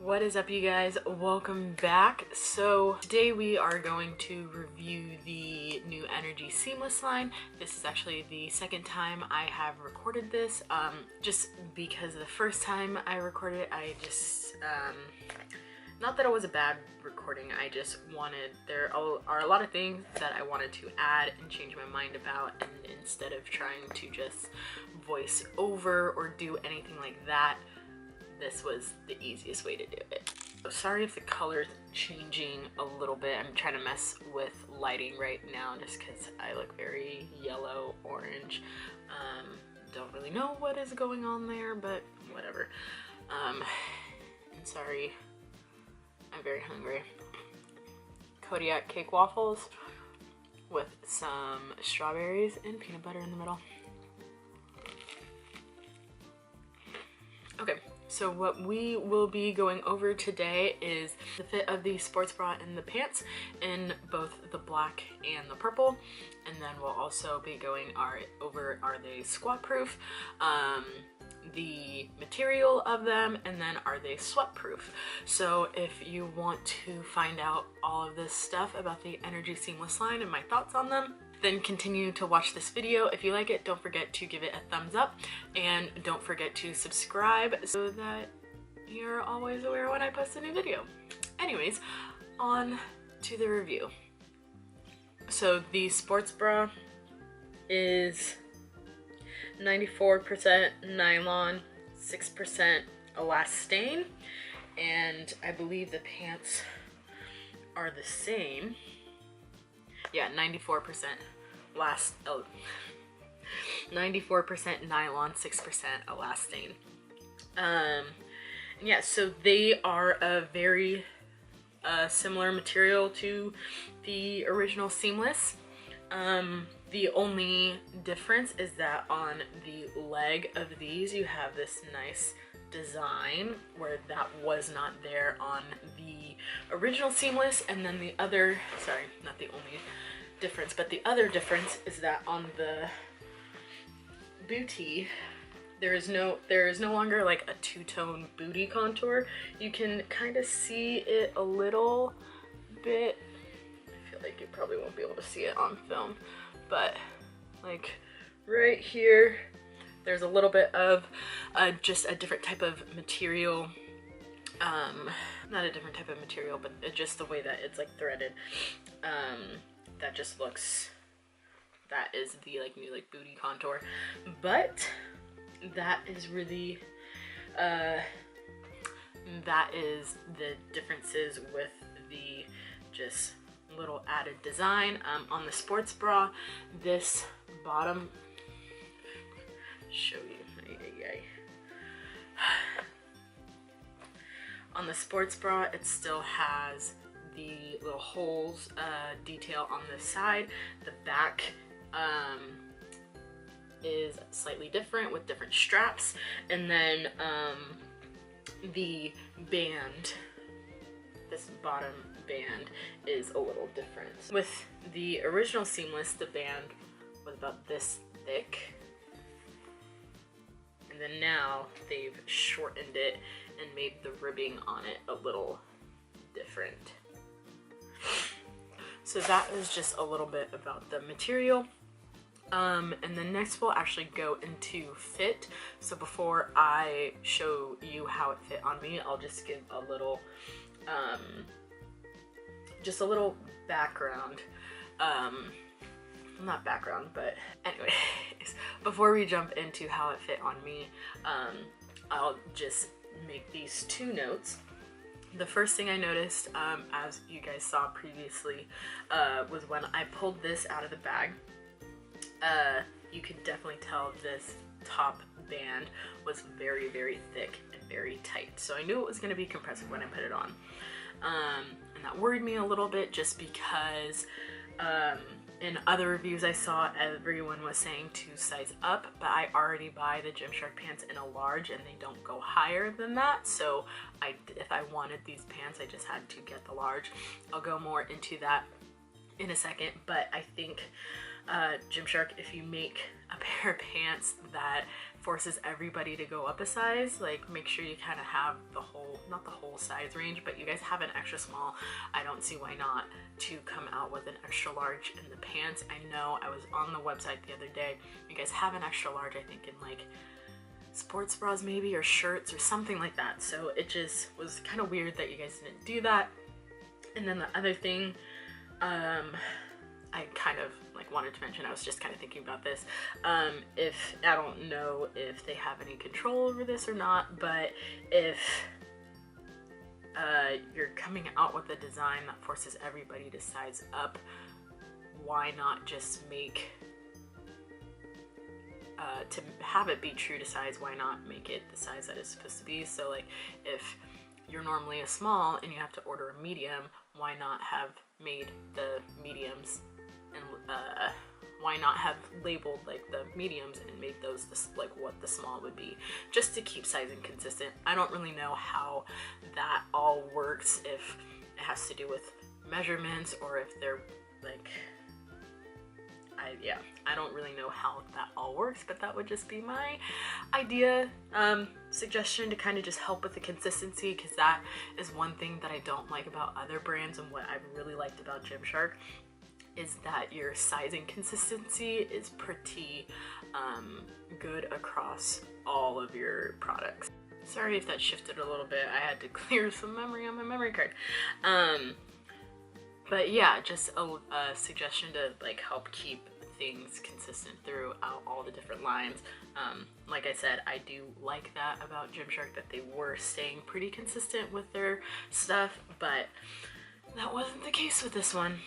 What is up, you guys? Welcome back. So today we are going to review the new Energy Seamless line. This is actually the second time I have recorded this, just because the first time I recorded it, I just, not that it was a bad recording, I just wanted, there are a lot of things that I wanted to add and change my mind about, and instead of trying to just voice over or do anything like that, this was the easiest way to do it. So sorry if the color's changing a little bit. I'm trying to mess with lighting right now just because I look very yellow, orange. Don't really know what is going on there, but whatever. And sorry, I'm very hungry. Kodiak cake waffles with some strawberries and peanut butter in the middle. Okay. So what we will be going over today is the fit of the sports bra and the pants in both the black and the purple. And then we'll also be going over are they squat proof, the material of them, and then are they sweat proof. So if you want to find out all of this stuff about the Energy Seamless line and my thoughts on them, then continue to watch this video. If you like it, don't forget to give it a thumbs up and don't forget to subscribe so that you're always aware when I post a new video. Anyways, on to the review. So the sports bra is 94% nylon, 6% elastane, and I believe the pants are the same. Yeah, 94% 94% nylon, 6% elastane. Yeah, so they are a very similar material to the original Seamless. The only difference is that on the leg of these you have this nice design where that was not there on the original Seamless, and then the other, sorry, not the only difference, but the other difference is that on the booty there is no longer like a two-tone booty contour. You can kind of see it a little bit. I feel like you probably won't be able to see it on film, but like right here there's a little bit of just a different type of material, not a different type of material, but just the way that it's like threaded, that just looks, that is the like new like booty contour. But that is really, that is the differences with the just little added design. On the sports bra, this bottom, show you, on the sports bra it still has the little holes detail on the side. The back is slightly different with different straps, and then the band, this bottom band is a little different. With the original Seamless, the band was about this thick, and then now they've shortened it and made the ribbing on it a little different. So that is just a little bit about the material. And then next we'll actually go into fit. So before I show you how it fit on me, I'll just give a little, just a little background. Not background, but anyways, before we jump into how it fit on me, I'll just make these two notes. The first thing I noticed, as you guys saw previously, was when I pulled this out of the bag. You could definitely tell this top band was very, very thick and very tight. So I knew it was going to be compressive when I put it on. And that worried me a little bit just because in other reviews I saw, everyone was saying to size up, but I already buy the Gymshark pants in a large and they don't go higher than that. So if I wanted these pants, I just had to get the large. I'll go more into that in a second, but I think Gymshark, if you make a pair of pants that forces everybody to go up a size, like make sure you kind of have the whole, not the whole size range, but you guys have an extra small, I don't see why not to come out with an extra large in the pants. I know I was on the website the other day, you guys have an extra large, I think in like sports bras maybe, or shirts or something like that. So it just was kind of weird that you guys didn't do that. And then the other thing, I kind of like wanted to mention, I was just kind of thinking about this, if, I don't know if they have any control over this or not, but if you're coming out with a design that forces everybody to size up, why not just make, to have it be true to size, why not make it the size that it's supposed to be? So like if you're normally a small and you have to order a medium, why not have made the mediums, and why not have labeled like the mediums and made those like what the small would be, just to keep sizing consistent. I don't really know how that all works, if it has to do with measurements or if they're like, I don't really know how that all works, but that would just be my idea, suggestion to kind of just help with the consistency, because that is one thing that I don't like about other brands, and what I've really liked about Gymshark is that your sizing consistency is pretty good across all of your products. Sorry if that shifted a little bit, I had to clear some memory on my memory card. But yeah, just a suggestion to like help keep things consistent throughout all the different lines. Like I said, I do like that about Gymshark, that they were staying pretty consistent with their stuff, but that wasn't the case with this one.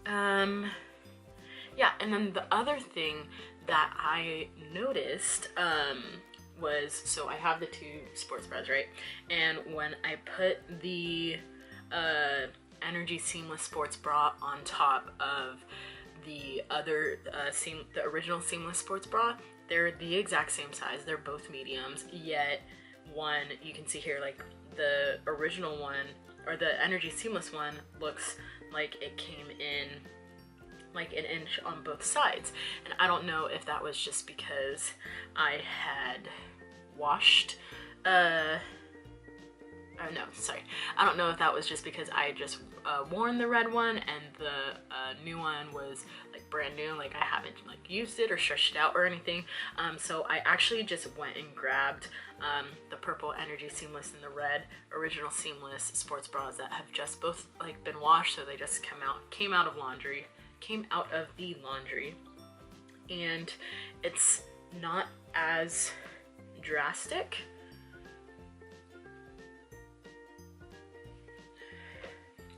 Yeah, and then the other thing that I noticed was, so I have the two sports bras, right? And when I put the Energy Seamless sports bra on top of the other the original seamless sports bra, they're the exact same size, they're both mediums, yet one, you can see here, like the original one, or the Energy Seamless one, looks like it came in like an inch on both sides. And I don't know if that was just because I had washed, no, sorry. I don't know if that was just because I had just worn the red one and the new one was like brand new, like I haven't like used it or stretched it out or anything. So I actually just went and grabbed the purple Energy Seamless and the red Original Seamless sports bras that have just both like been washed, so they just came out of the laundry, and it's not as drastic.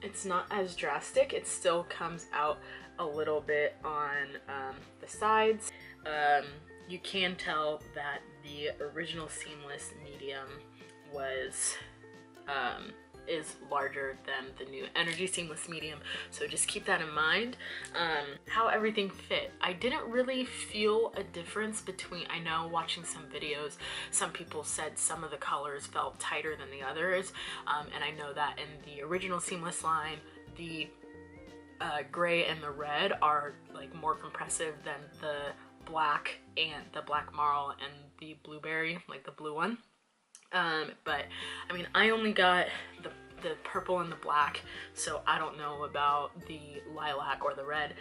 It's not as drastic. It still comes out a little bit on the sides. You can tell that the Original Seamless medium was is larger than the new Energy Seamless medium, so just keep that in mind. How everything fit, I didn't really feel a difference between, I know watching some videos, some people said some of the colors felt tighter than the others, and I know that in the Original Seamless line, the gray and the red are like more compressive than the black and the black marl and the blueberry, like the blue one. But I mean, I only got the purple and the black, so I don't know about the lilac or the red,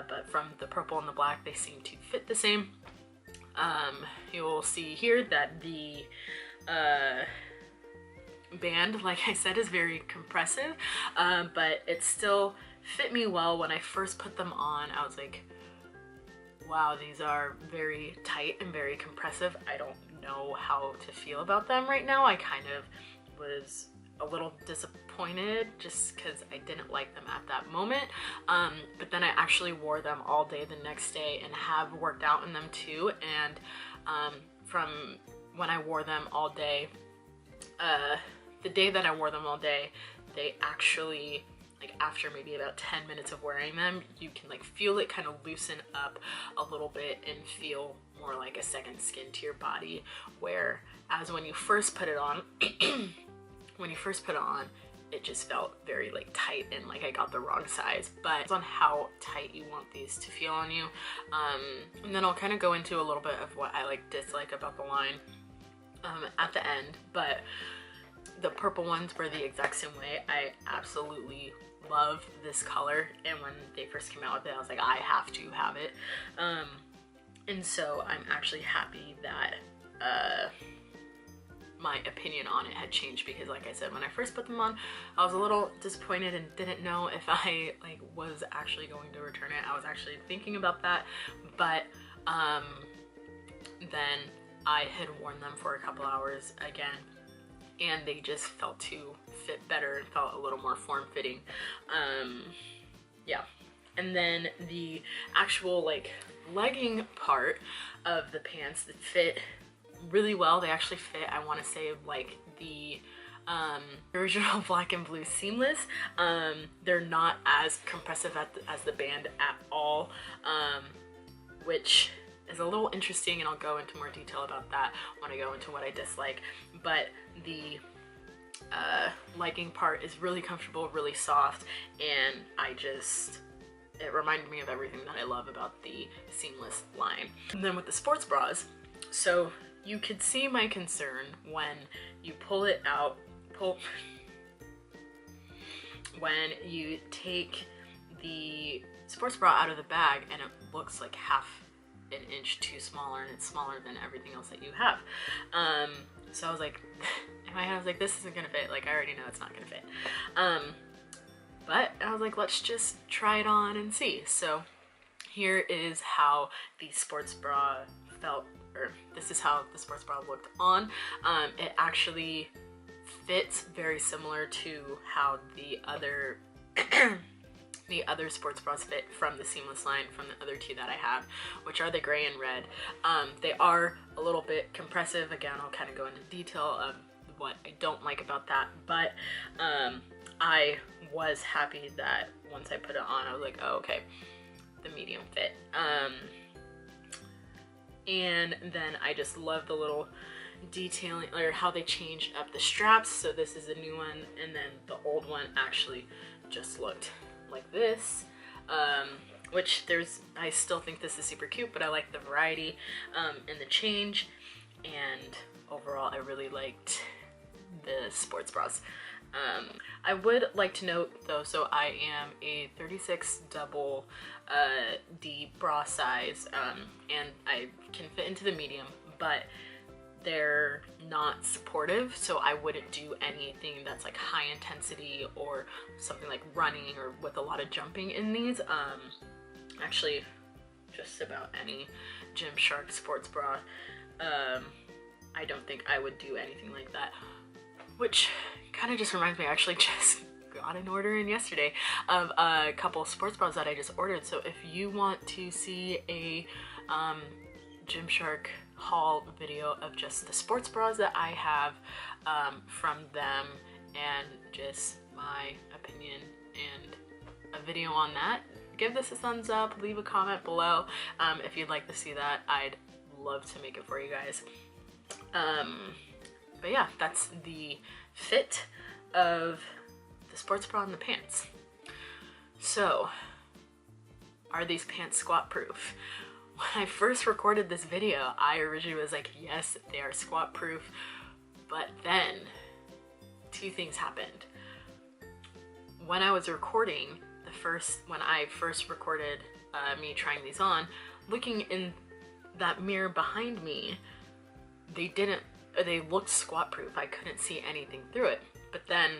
but from the purple and the black, they seem to fit the same. You will see here that the band, like I said, is very compressive, but it still fit me well. When I first put them on, I was like, wow, these are very tight and very compressive. I don't know how to feel about them right now. I kind of was a little disappointed just because I didn't like them at that moment, but then I actually wore them all day the next day and have worked out in them too, and from when I wore them all day, the day that I wore them all day, they actually, like after maybe about 10 minutes of wearing them, you can like feel it kind of loosen up a little bit and feel more like a second skin to your body, whereas when you first put it on, it just felt very like tight and like I got the wrong size, but it's on how tight you want these to feel on you. And then I'll kind of go into a little bit of what I like dislike about the line at the end, but the purple ones were the exact same way. I absolutely love this color, and when they first came out with it, I was like, I have to have it. And so I'm actually happy that my opinion on it had changed, because like I said, when I first put them on, I was a little disappointed and didn't know if I like was actually going to return it. I was actually thinking about that, but then I had worn them for a couple hours again, and they just felt to fit better and felt a little more form-fitting. Yeah. And then the actual like legging part of the pants that fit really well. They actually fit, I want to say, like the original black and blue seamless. They're not as compressive as the band at all, which is a little interesting, and I'll go into more detail about that when I go into what I dislike. But the legging part is really comfortable, really soft, and it reminded me of everything that I love about the seamless line. And then with the sports bras, so you could see my concern when you pull it out, when you take the sports bra out of the bag and it looks like half an inch too smaller, and it's smaller than everything else that you have. So I was like, in my head I was like, this isn't gonna fit. Like, I already know it's not gonna fit. But I was like, let's just try it on and see. So here is how the sports bra felt, or this is how the sports bra looked on. It actually fits very similar to how the other the other sports bras fit from the seamless line, from the other two that I have, which are the gray and red. They are a little bit compressive. Again, I'll kind of go into detail of what I don't like about that, but I was happy that once I put it on, I was like, oh, okay, the medium fit. And then I just love the little detailing, or how they changed up the straps. So this is a new one, and then the old one actually just looked like this, which I still think this is super cute, but I like the variety and the change, and overall I really liked the sports bras. I would like to note though, so I am a 36 double D bra size, and I can fit into the medium, but they're not supportive, so I wouldn't do anything that's like high intensity or something like running or with a lot of jumping in these. Actually, just about any Gymshark sports bra, I don't think I would do anything like that. Which kind of just reminds me, I actually just got an order in yesterday of a couple sports bras that I just ordered. So if you want to see a Gymshark haul video of just the sports bras that I have from them, and just my opinion and a video on that, give this a thumbs up, leave a comment below if you'd like to see that. I'd love to make it for you guys. But yeah, that's the fit of the sports bra and the pants. So, are these pants squat proof? When I first recorded this video, I originally was like, yes, they are squat proof, but then two things happened. When I was recording when I first recorded me trying these on, looking in that mirror behind me, they looked squat proof. I couldn't see anything through it. But then,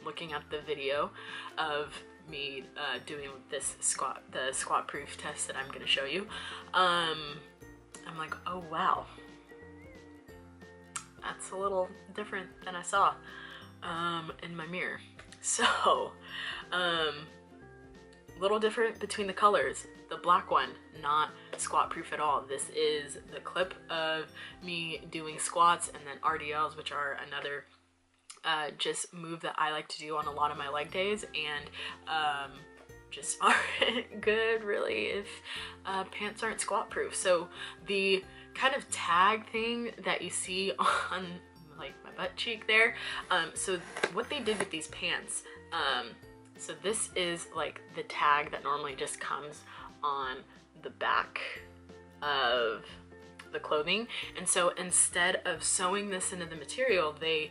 looking at the video of me doing the squat proof test that I'm gonna show you, I'm like, oh wow, that's a little different than I saw in my mirror. So, little different between the colors. The black one, not squat proof at all. This is the clip of me doing squats, and then RDLs, which are another just move that I like to do on a lot of my leg days, and just aren't good really if pants aren't squat proof. So the kind of tag thing that you see on like my butt cheek there. So what they did with these pants, so this is like the tag that normally just comes on the back of the clothing, and so instead of sewing this into the material, they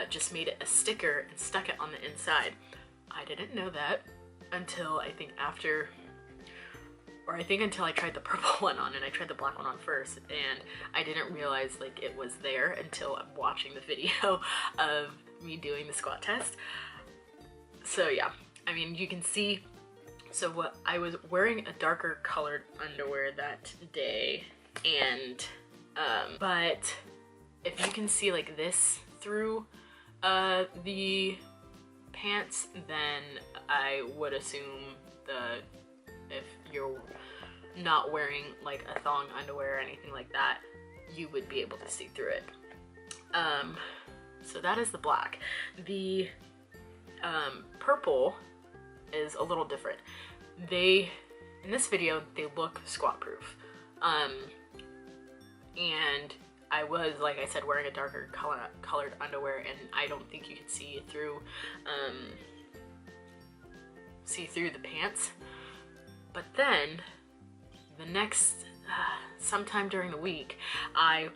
just made it a sticker and stuck it on the inside. I didn't know that until I think until I tried the purple one on, and I tried the black one on first, and I didn't realize like it was there until I'm watching the video of me doing the squat test. So yeah, I mean, you can see, so what I was wearing a darker colored underwear that day, and but if you can see like this through the pants, then I would assume if you're not wearing like a thong underwear or anything like that, you would be able to see through it. So that is the black. The purple is a little different. In this video, they look squat proof. And I was, like I said, wearing a darker colored underwear, and I don't think you can see through the pants. But then the next, sometime during the week, I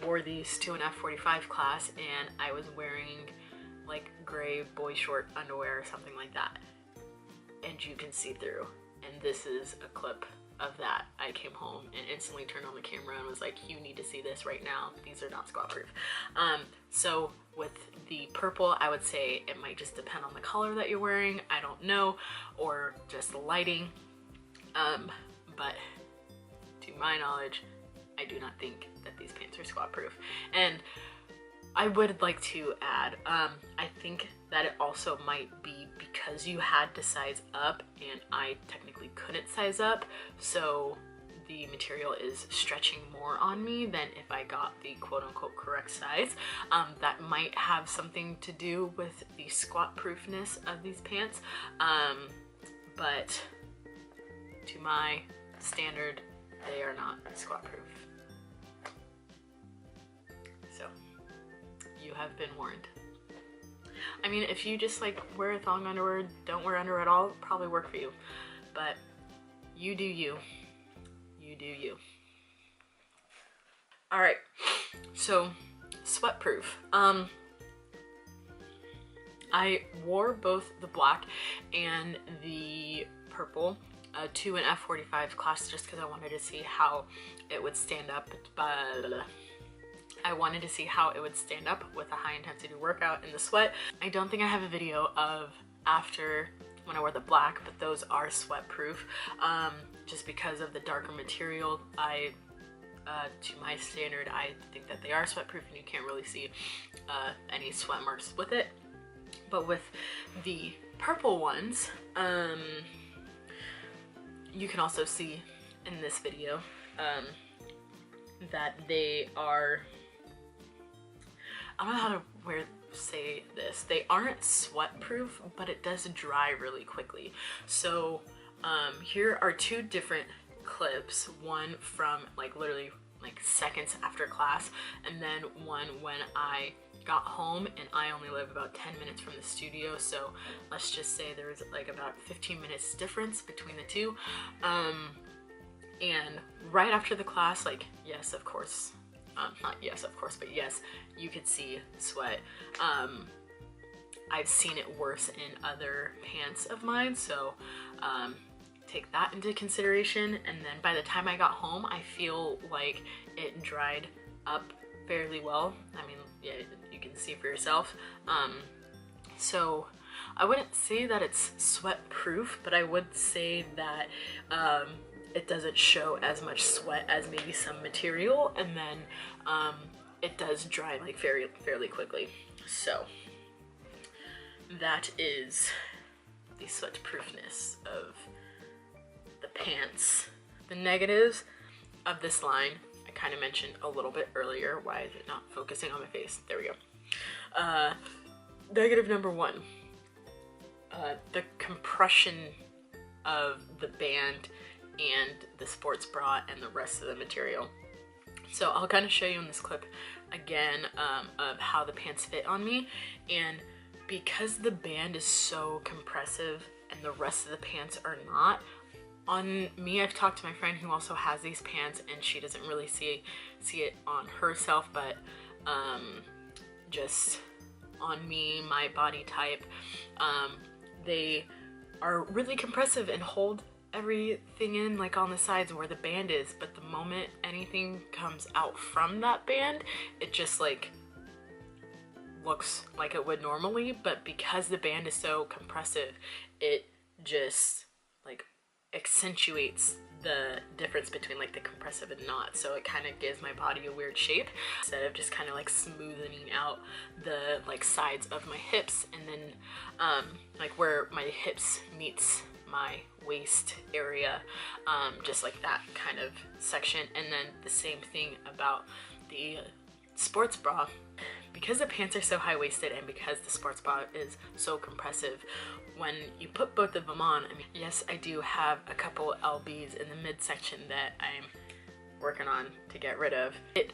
wore these to an F45 class, and I was wearing like gray boy short underwear or something like that, and you can see through. And this is a clip of that. I came home and instantly turned on the camera and was like, you need to see this right now. These are not squat proof. So with the purple, I would say it might just depend on the color that you're wearing. I don't know, or just the lighting. But to my knowledge, I do not think that these pants are squat proof. And I would like to add, I think that it also might be because you had to size up and I technically couldn't size up, so the material is stretching more on me than if I got the quote-unquote correct size. That might have something to do with the squat proofness of these pants, but to my standard, they are not squat proof. So you have been warned. I mean, if you just like wear a thong underwear, don't wear underwear at all, it'll probably work for you. But you do you. You do you. Alright, so sweat proof. I wore both the black and the purple to an F45 class just because I wanted to see how it would stand up. I wanted to see how it would stand up with a high intensity workout in the sweat. I don't think I have a video of after when I wore the black, but those are sweat proof. Just because of the darker material, to my standard, I think that they are sweat proof and you can't really see any sweat marks with it. But with the purple ones, you can also see in this video that they are, I don't know how to say this, they aren't sweat proof, but it does dry really quickly. So here are two different clips, one from like literally like seconds after class, and then one when I got home, and I only live about 10 minutes from the studio, so let's just say there's like about 15 minutes difference between the two. And right after the class, like, yes, of course, not yes, of course, but yes, you could see sweat. I've seen it worse in other pants of mine, so take that into consideration. And then by the time I got home, I feel like it dried up fairly well. I mean, yeah, you can see for yourself. So I wouldn't say that it's sweat proof, but I would say that it doesn't show as much sweat as maybe some material, and then it does dry like fairly quickly. So that is the sweat proofness of the pants. The negatives of this line, I kind of mentioned a little bit earlier. Why is it not focusing on my face? There we go. Negative number one, the compression of the band and the sports bra and the rest of the material. So I'll kind of show you in this clip again of how the pants fit on me. And because the band is so compressive and the rest of the pants are not, on me, I've talked to my friend who also has these pants and she doesn't really see it on herself, but just on me, my body type, they are really compressive and hold everything in like on the sides where the band is, but the moment anything comes out from that band, it just like looks like it would normally, but because the band is so compressive, it just like accentuates the difference between like the compressive and not, so it kind of gives my body a weird shape instead of just kind of like smoothing out the like sides of my hips, and then like where my hips meets my waist area, just like that kind of section. And then the same thing about the sports bra. Because the pants are so high-waisted and because the sports bra is so compressive, when you put both of them on, I mean, yes, I do have a couple lbs in the midsection that I'm working on to get rid of. It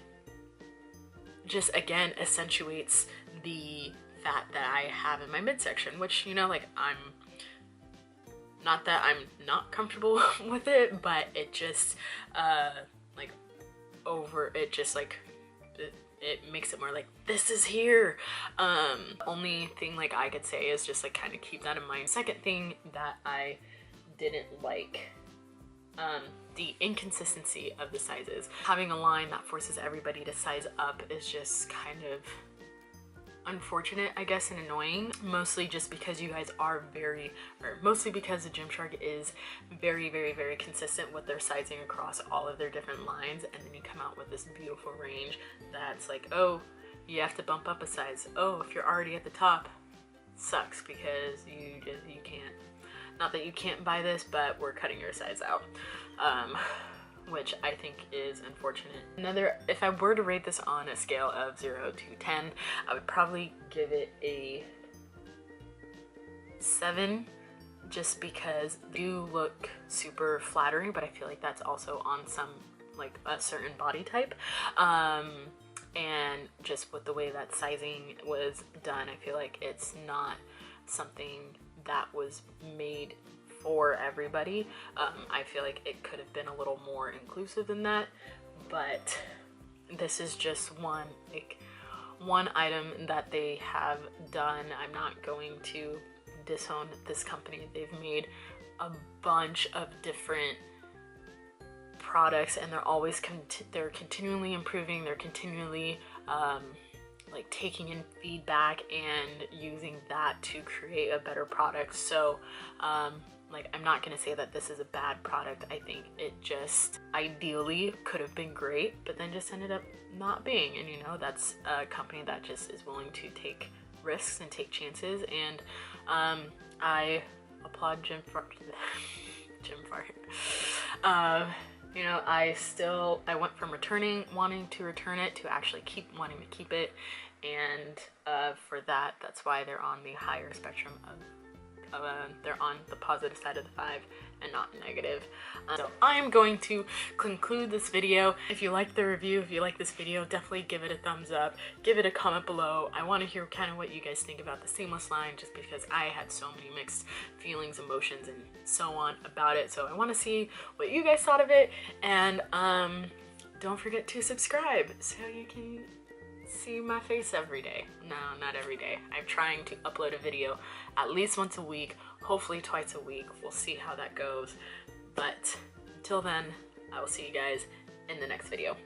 just, again, accentuates the fat that I have in my midsection, which, you know, like, not that I'm not comfortable with it, but it just, it makes it more like, this is here. Only thing like I could say is just like kind of keep that in mind. Second thing that I didn't like, the inconsistency of the sizes. Having a line that forces everybody to size up is just kind of unfortunate, I guess, and annoying, mostly just because you guys are mostly because the Gymshark is very, very, very consistent with their sizing across all of their different lines, and then you come out with this beautiful range that's like, oh, you have to bump up a size. Oh, if you're already at the top, sucks because you can't. Not that you can't buy this, but we're cutting your size out. Which I think is unfortunate. If I were to rate this on a scale of 0 to 10, I would probably give it a 7, just because they do look super flattering, but I feel like that's also on some, like a certain body type. And just with the way that sizing was done, I feel like it's not something that was made for everybody. I feel like it could have been a little more inclusive than that, but this is just one item that they have done. I'm not going to disown this company. They've made a bunch of different products, and they're always they're continually improving. They're continually like taking in feedback and using that to create a better product. So like, I'm not gonna say that this is a bad product. I think it just ideally could have been great, but then just ended up not being. And you know, that's a company that just is willing to take risks and take chances. And I applaud Gymshark. You know, I went from wanting to return it to actually wanting to keep it. And for that's why they're on the higher spectrum of they're on the positive side of the 5 and not negative. So I'm going to conclude this video. If you like the review, if you like this video, definitely give it a thumbs up, give it a comment below. I want to hear kind of what you guys think about the seamless line, just because I had so many mixed feelings, emotions, and so on about it. So I want to see what you guys thought of it, and don't forget to subscribe so you can see my face every day. No, not every day. I'm trying to upload a video at least once a week, hopefully twice a week. We'll see how that goes. But until then, I will see you guys in the next video.